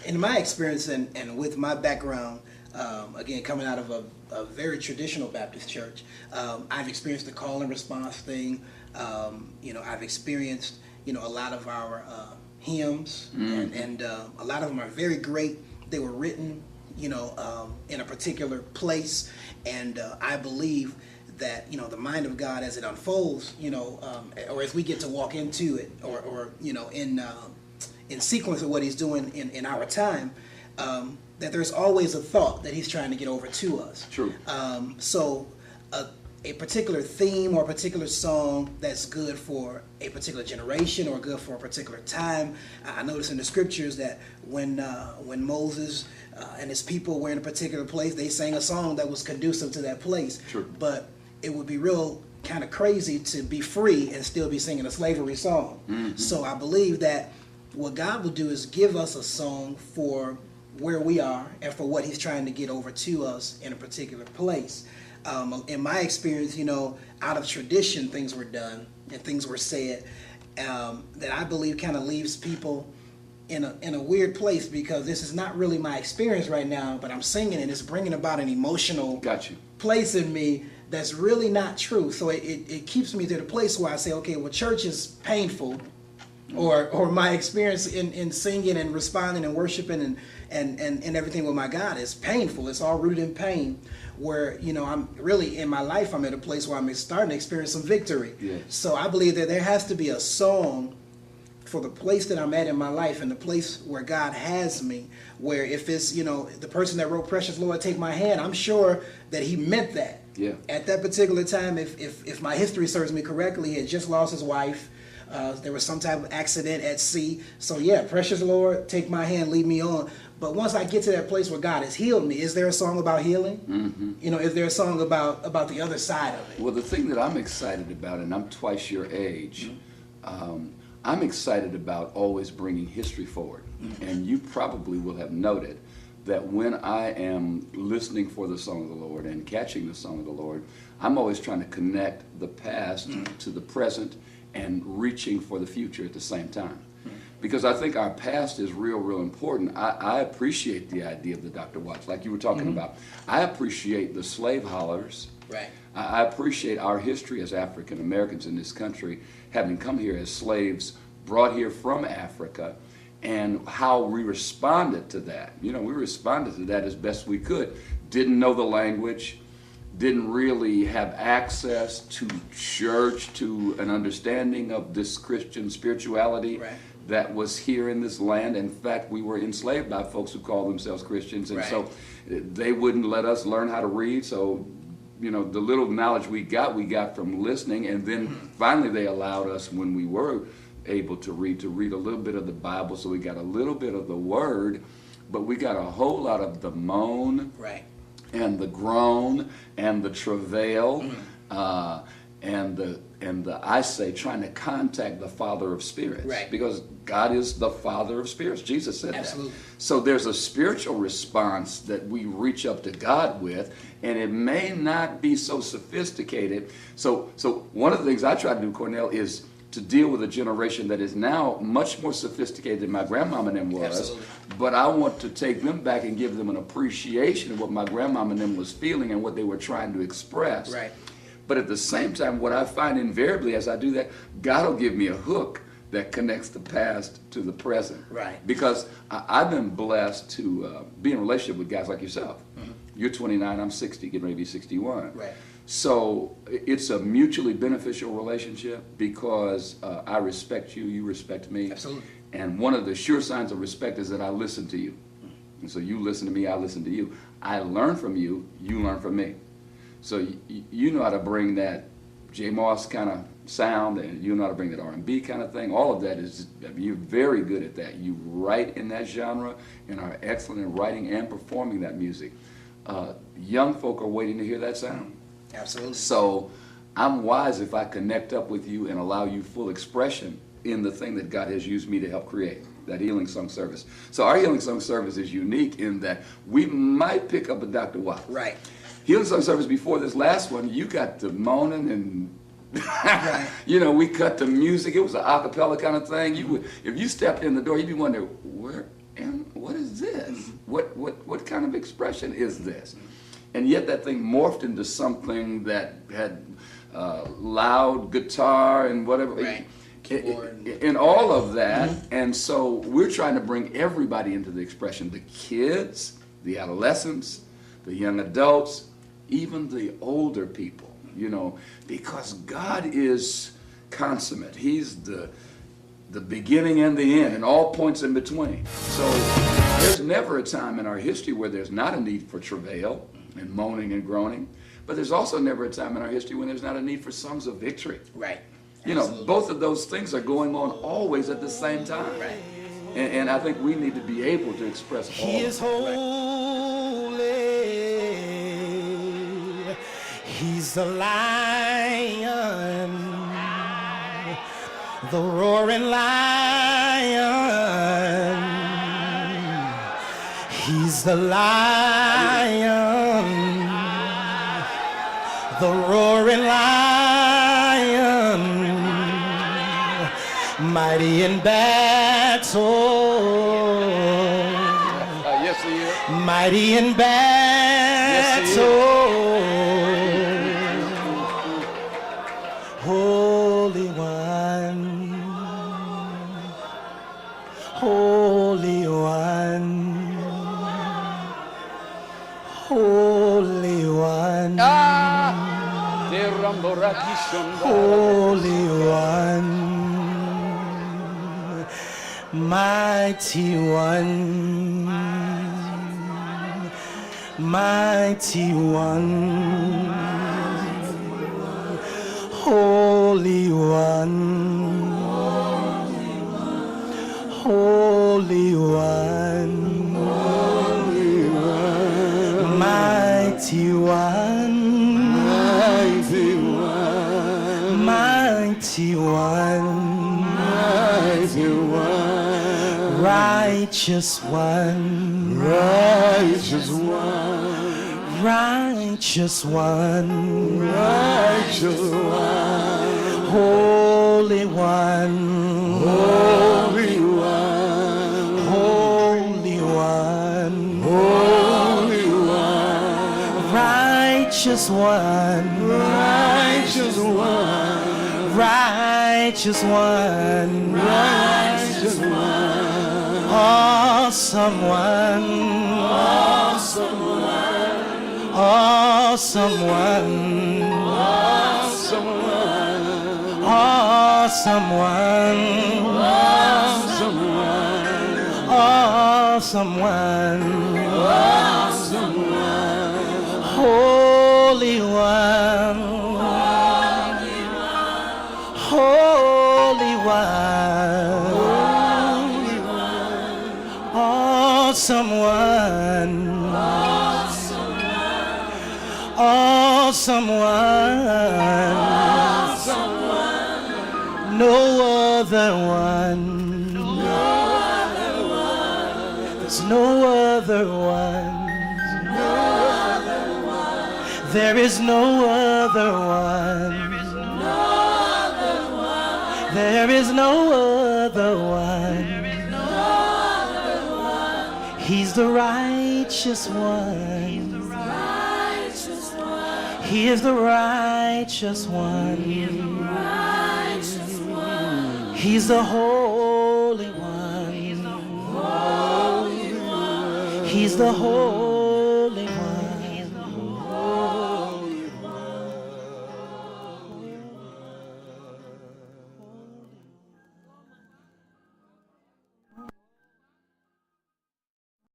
In my experience and with my background, again, coming out of a very traditional Baptist church, I've experienced the call and response thing. I've experienced, a lot of our hymns, and a lot of them are very great. They were written, in a particular place, and I believe that the mind of God as it unfolds, or as we get to walk into it, or in sequence of what He's doing in our time, that there's always a thought that He's trying to get over to us. True. So a particular theme or a particular song that's good for a particular generation or good for a particular time. I notice in the scriptures that when Moses and his people were in a particular place, they sang a song that was conducive to that place. True. But it would be real kind of crazy to be free and still be singing a slavery song. Mm-hmm. So I believe that what God will do is give us a song for where we are and for what He's trying to get over to us in a particular place. In my experience, out of tradition, things were done and things were said that I believe kind of leaves people in a weird place, because this is not really my experience right now, but I'm singing and it's bringing about an emotional place in me that's really not true. So it keeps me to the place where I say, okay, well, church is painful, or my experience in singing and responding and worshiping and everything with my God is painful. It's all rooted in pain, where I'm really in my life, I'm at a place where I'm starting to experience some victory. Yes. So I believe that there has to be a song for the place that I'm at in my life and the place where God has me, where if it's the person that wrote Precious Lord Take My Hand, I'm sure that he meant that. Yeah. At that particular time, if my history serves me correctly, he had just lost his wife. There was some type of accident at sea. So yeah, Precious Lord, take my hand, lead me on. But once I get to that place where God has healed me, is there a song about healing? Mm-hmm. Is there a song about the other side of it? Well, the thing that I'm excited about, and I'm twice your age, I'm excited about always bringing history forward. Mm-hmm. And you probably will have noted that when I am listening for the song of the Lord and catching the song of the Lord, I'm always trying to connect the past to the present and reaching for the future at the same time. Because I think our past is real important. I appreciate the idea of the Dr. Watts, like you were talking about. I appreciate the slave hollers. Right. I appreciate our history as African Americans in this country, having come here as slaves, brought here from Africa, and how we responded to that. We responded to that as best we could. Didn't know the language, didn't really have access to church, to an understanding of this Christian spirituality that was here in this land. In fact, we were enslaved by folks who called themselves Christians, and so they wouldn't let us learn how to read. So, the little knowledge we got from listening, and then finally they allowed us, when we were able to read a little bit of the Bible. So we got a little bit of the Word, but we got a whole lot of the moan, and the groan, and the travail, and the I say trying to contact the Father of spirits, because God is the Father of spirits. Jesus said that. So there's a spiritual response that we reach up to God with, and it may not be so sophisticated. So one of the things I try to do, Cornell, is to deal with a generation that is now much more sophisticated than my grandmama and them was. But I want to take them back and give them an appreciation of what my grandmama and them was feeling and what they were trying to express. But at the same time, what I find invariably as I do that, God will give me a hook that connects the past to the present. Because I've been blessed to be in a relationship with guys like yourself. You're 29, I'm 60, getting ready to be 61. So it's a mutually beneficial relationship, because I respect you, you respect me. And one of the sure signs of respect is that I listen to you. And so you listen to me, I listen to you. I learn from you, you learn from me. So you know how to bring that J. Moss kind of sound, and you know how to bring that R&B kind of thing. All of that is, you're very good at that. You write in that genre and are excellent in writing and performing that music. Young folk are waiting to hear that sound. So I'm wise if I connect up with you and allow you full expression in the thing that God has used me to help create, that Healing Song Service. So our Healing Song Service is unique in that we might pick up a Dr. Watts. Healing Song Service before this last one, you got the moaning and we cut the music. It was an a cappella kind of thing. If you stepped in the door, you'd be wondering, what of expression is this? And yet that thing morphed into something that had loud guitar and whatever. Right. And all of that. And so we're trying to bring everybody into the expression, the kids, the adolescents, the young adults, even the older people, you know, because God is consummate. He's the beginning and the end and all points in between. So there's never a time in our history where there's not a need for travail and moaning and groaning, but there's also never a time in our history when there's not a need for songs of victory. Right. You know, both of those things are going on always at the same time. Right. And I think we need to be able to express all He is of it. holy. He's the lion, the roaring lion. He's the lion, the roaring lion, mighty in battle. Yes, he is. Mighty in battle. Holy One, Holy One, Holy One, Holy One, Mighty One, Mighty One, Holy One, Holy One, Mighty One, Mighty One, Righteous One, Righteous One, Righteous One, Righteous One, Holy One, Holy One, Holy One, Holy One, Righteous One, Righteous One, Righteous One, Righteous One, Awesome One, Awesome One, Awesome One, Awesome One, Awesome One, Awesome One, Awesome One, Awesome One, Holy One, Holy One, Awesome One, Awesome One, no other one, there's no other one, there is no other one, there is no other one. He's the righteous one. He is the righteous one. He's the holy one. He's the holy